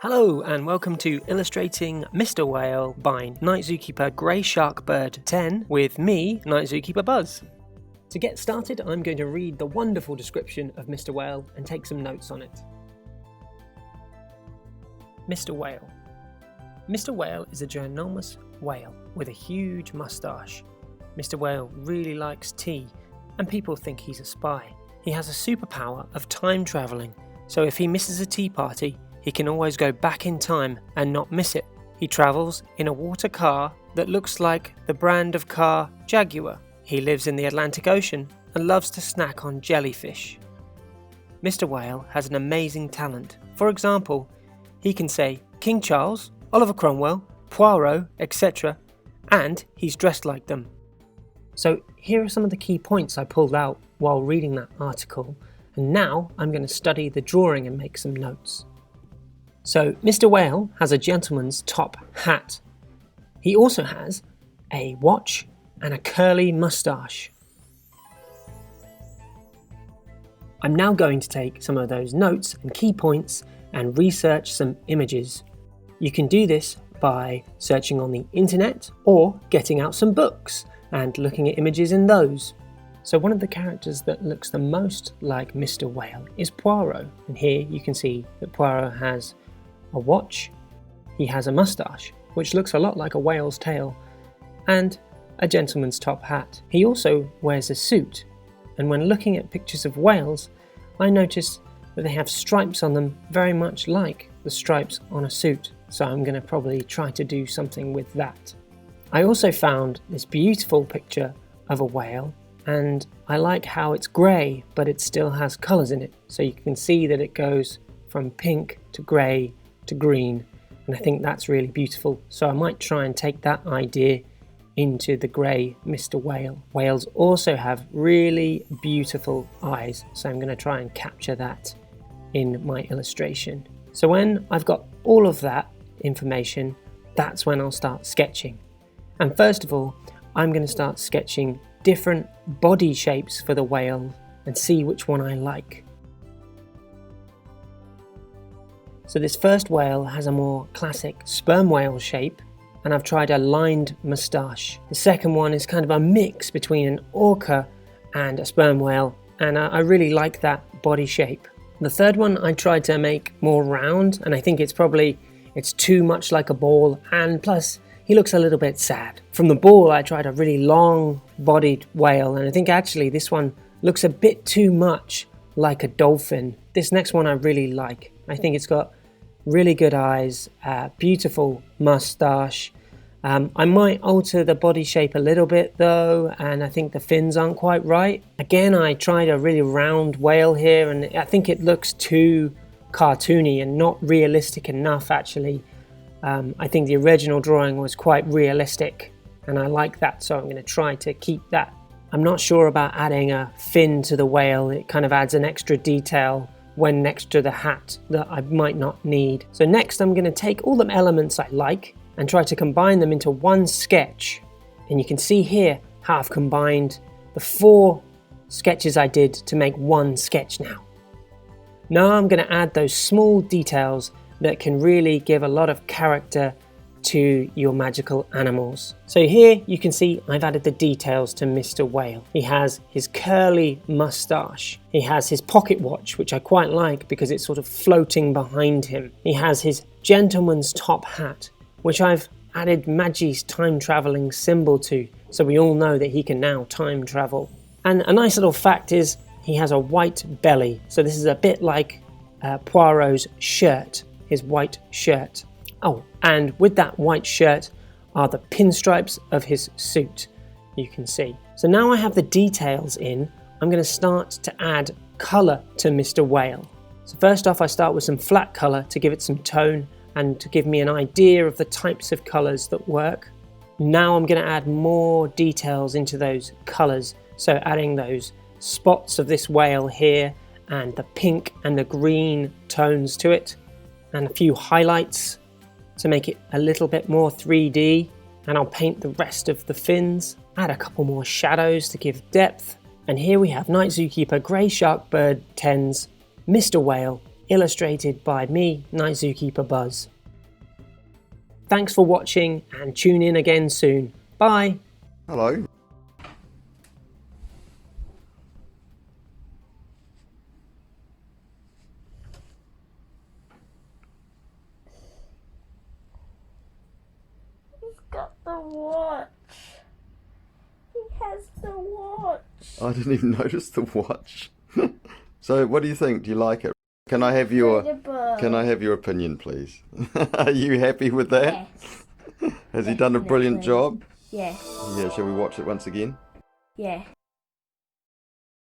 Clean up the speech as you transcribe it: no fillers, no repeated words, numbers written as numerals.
Hello and welcome to Illustrating Mr. Whale by Night Zookeeper Grey Shark Bird 10 with me, Night Zookeeper Buzz. To get started, I'm going to read the wonderful description of Mr. Whale and take some notes on it. Mr. Whale. Mr. Whale is a ginormous whale with a huge moustache. Mr. Whale really likes tea and people think he's a spy. He has a superpower of time travelling, so if he misses a tea party, he can always go back in time and not miss it. He travels in a water car that looks like the brand of car Jaguar. He lives in the Atlantic Ocean and loves to snack on jellyfish. Mr. Whale has an amazing talent. For example, he can say King Charles, Oliver Cromwell, Poirot, etc. and he's dressed like them. So here are some of the key points I pulled out while reading that article, and now I'm going to study the drawing and make some notes. So Mr. Whale has a gentleman's top hat. He also has a watch and a curly moustache. I'm now going to take some of those notes and key points and research some images. You can do this by searching on the internet or getting out some books and looking at images in those. So one of the characters that looks the most like Mr. Whale is Poirot, and here you can see that Poirot has a watch, he has a moustache, which looks a lot like a whale's tail, and a gentleman's top hat. He also wears a suit, and when looking at pictures of whales, I noticed that they have stripes on them very much like the stripes on a suit, so I'm going to probably try to do something with that. I also found this beautiful picture of a whale, and I like how it's grey, but it still has colours in it, so you can see that it goes from pink to grey to green, and I think that's really beautiful, so I might try and take that idea into the grey Mr. Whale. Whales also have really beautiful eyes, so I'm going to try and capture that in my illustration. So when I've got all of that information, that's when I'll start sketching. And first of all, I'm going to start sketching different body shapes for the whale and see which one I like. So this first whale has a more classic sperm whale shape, and I've tried a lined moustache. The second one is kind of a mix between an orca and a sperm whale, and I really like that body shape. The third one I tried to make more round, and I think it's too much like a ball, and plus he looks a little bit sad. From the ball I tried a really long bodied whale, and I think actually this one looks a bit too much like a dolphin. This next one I really like. I think it's got really good eyes, beautiful moustache. I might alter the body shape a little bit though, and I think the fins aren't quite right. Again, I tried a really round whale here, and I think it looks too cartoony and not realistic enough actually. I think the original drawing was quite realistic, and I like that, so I'm going to try to keep that. I'm not sure about adding a fin to the whale. It kind of adds an extra detail when next to the hat that I might not need. So next I'm going to take all the elements I like and try to combine them into one sketch. And you can see here how I've combined the 4 sketches I did to make one sketch now. Now I'm going to add those small details that can really give a lot of character to your magical animals. So here you can see I've added the details to Mr. Whale. He has his curly moustache. He has his pocket watch, which I quite like because it's sort of floating behind him. He has his gentleman's top hat, which I've added Magi's time traveling symbol to, so we all know that he can now time travel. And a nice little fact is he has a white belly, so this is a bit like Poirot's shirt, his white shirt. Oh, and with that white shirt are the pinstripes of his suit, you can see. So now I have the details in, I'm going to start to add colour to Mr. Whale. So first off I start with some flat colour to give it some tone and to give me an idea of the types of colours that work. Now I'm going to add more details into those colours, so adding those spots of this whale here and the pink and the green tones to it, and a few highlights to make it a little bit more 3D, and I'll paint the rest of the fins, add a couple more shadows to give depth, and here we have Night Zookeeper Grey Shark Bird 10's Mr. Whale illustrated by me, Night Zookeeper Buzz. Thanks for watching and tune in again soon. Bye! Hello. He's got the watch. He has the watch. I didn't even notice the watch. So, what do you think? Do you like it? Can I have your opinion, please? Are you happy with that? Yes. Has he done a brilliant job? Yes. Yeah, shall we watch it once again? Yeah.